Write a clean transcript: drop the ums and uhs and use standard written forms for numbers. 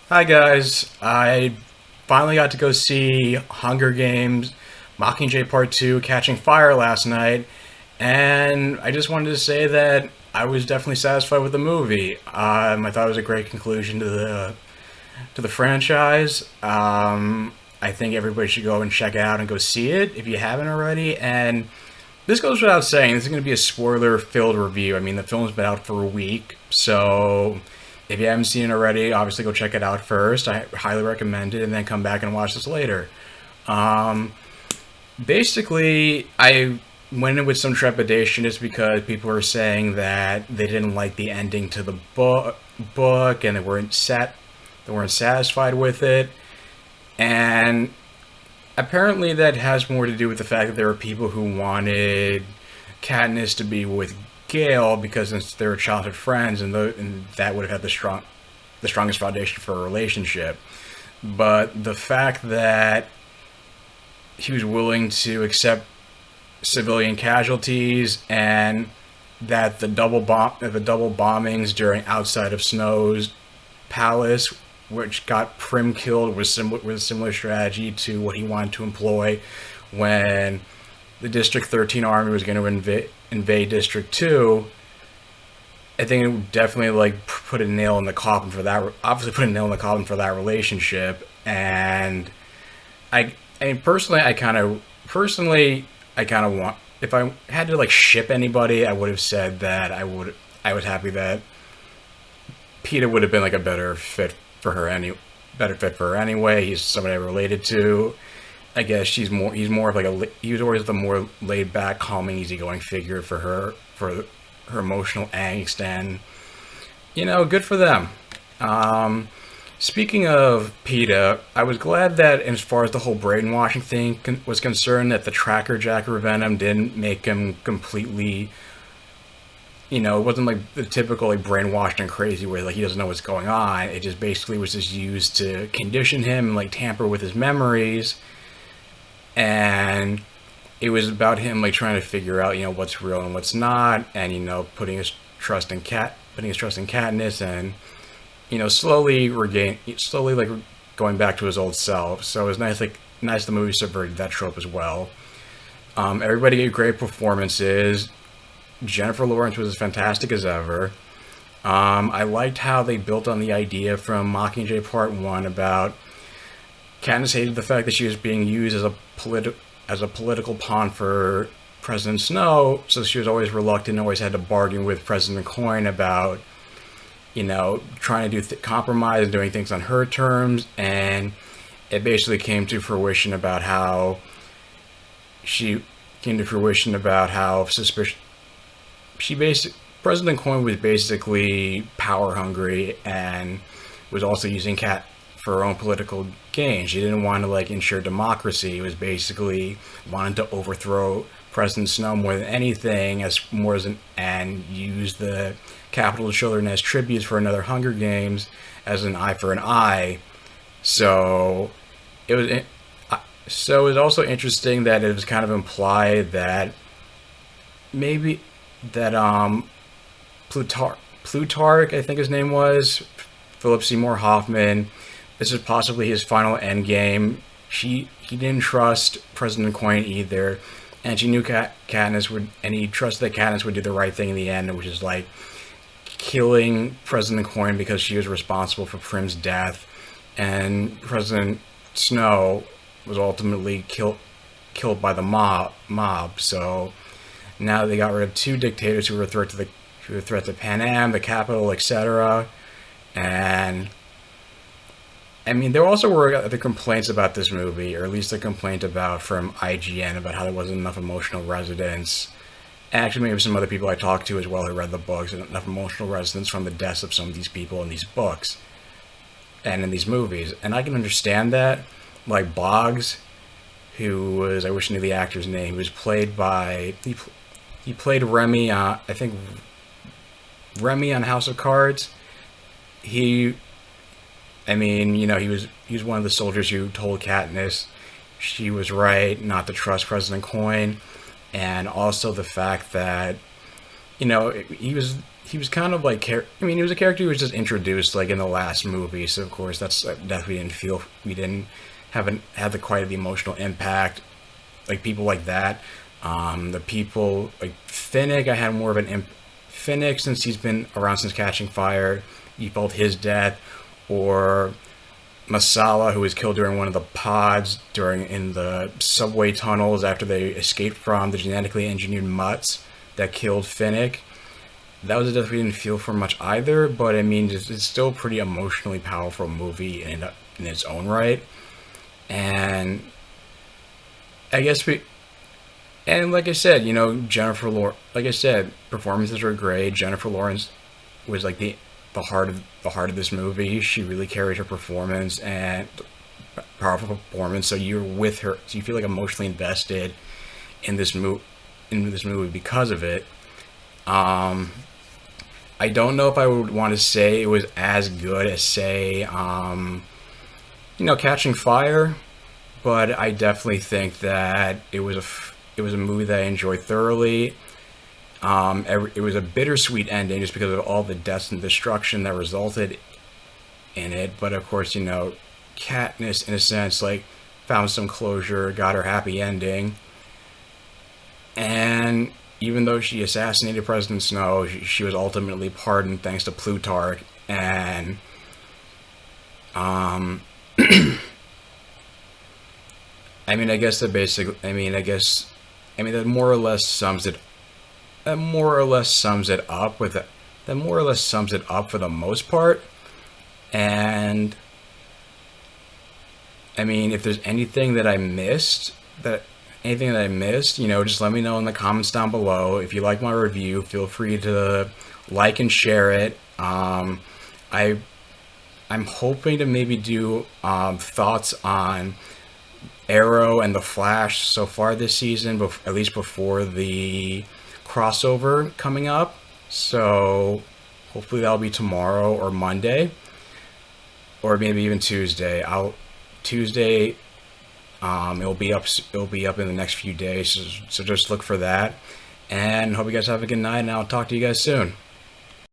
Hi guys, I finally got to go see Hunger Games Mockingjay Part 2 Catching Fire last night, and I just wanted to say that I was definitely satisfied with the movie. I thought it was a great conclusion to the franchise. I think everybody should go and check it out and go see it if you haven't already. And this goes without saying, this is going to be a spoiler-filled review. I mean, the film's been out for a week, so if you haven't seen it already, obviously go check it out first. I highly recommend it, and then come back and watch this later. Um, Basically, I went in with some trepidation just because people were saying that they didn't like the ending to the book, and they weren't satisfied with it. And apparently, that has more to do with the fact that there were people who wanted Katniss to be with Gale because since they were childhood friends, and that would have had the strongest foundation for a relationship. But the fact that he was willing to accept civilian casualties, and that the double bombings during outside of Snow's palace, which got Prim killed, was a similar strategy to what he wanted to employ when the District 13 army was going to invade District 2. I think it would definitely put a nail in the coffin for that. Obviously, put a nail in the coffin for that relationship. And I mean, I kind of want. If I had to ship anybody, I would have said that I was happy that Peter would have been a better fit for her anyway. He's somebody I related to. I guess he's more of he was always the more laid back, calming, easygoing figure for her emotional angst, and good for them. Um, Speaking of PETA, I was glad that as far as the whole brainwashing thing was concerned, that the tracker Jacker Venom didn't make him completely, it wasn't the typical brainwashed and crazy way, he doesn't know what's going on. It just basically was just used to condition him and tamper with his memories, and it was about him trying to figure out what's real and what's not, and putting his trust in Katniss, and slowly going back to his old self. So it was nice the movie subverted that trope as well. Everybody gave great performances. Jennifer Lawrence was as fantastic as ever. I liked how they built on the idea from Mockingjay Part 1 about Katniss hated the fact that she was being used as a political pawn for President Snow, so she was always reluctant, always had to bargain with President Coin about, trying to do compromise and doing things on her terms, and it basically came to fruition about how suspicious President Coin was basically power hungry and was also using Cat for her own political gain. She didn't want to ensure democracy. It was basically wanted to overthrow President Snow more than anything, and use the capital children as tributes for another Hunger Games as an eye for an eye. So it was. So it was also interesting that it was kind of implied that maybe that Plutarch, I think his name was, Philip Seymour Hoffman, this is possibly his final end game. He didn't trust President Coin either, and she knew Katniss would, and he trusted that Katniss would do the right thing in the end, which is killing President Coin because she was responsible for Prim's death, and President Snow was ultimately killed by the mob. So now they got rid of two dictators who were a threat to Pan Am, the capital, etc. And I mean, there also were other complaints about this movie, or at least a complaint from IGN about how there wasn't enough emotional resonance. Actually, maybe some other people I talked to as well who read the books, and enough emotional resonance from the deaths of some of these people in these books and in these movies. And I can understand that. Boggs, who was, I wish I knew the actor's name, he was played by, he played Remy, I think, Remy on House of Cards. He was one of the soldiers who told Katniss she was right not to trust President Coin, and also the fact that he was he was kind of like I mean, he was a character who was just introduced like in the last movie, so of course that's that we didn't have the quite the emotional impact like people like that. The people like Finnick, I had more of an Finnick, since he's been around since Catching Fire. You felt his death, or Masala, who was killed during one of the pods in the subway tunnels after they escaped from the genetically engineered mutts that killed Finnick. That was a death we didn't feel for much either, but I mean, it's still a pretty emotionally powerful movie in its own right. And I guess and like I said, Jennifer Lawrence, like I said, performances were great. Jennifer Lawrence was like the heart of this movie. She really carried her performance, and powerful performance. So you're with her, so you feel like emotionally invested in this movie because of it. I don't know if I would want to say it was as good as, say, Catching Fire, but I definitely think that it was a movie that I enjoyed thoroughly. It was a bittersweet ending just because of all the deaths and destruction that resulted in it. But of course, Katniss, in a sense, like, found some closure, got her happy ending. And even though she assassinated President Snow, she was ultimately pardoned thanks to Plutarch. And I mean, I guess that more or less sums it. That more or less sums it up with it. That more or less sums it up for the most part. And I mean, if there's anything that I missed, just let me know in the comments down below. If you like my review, feel free to like and share it. I'm hoping to maybe do thoughts on Arrow and the Flash so far this season, at least before the crossover coming up. So hopefully that'll be tomorrow or Monday, or maybe even Tuesday. It'll be up in the next few days, so just look for that. And hope you guys have a good night, and I'll talk to you guys soon.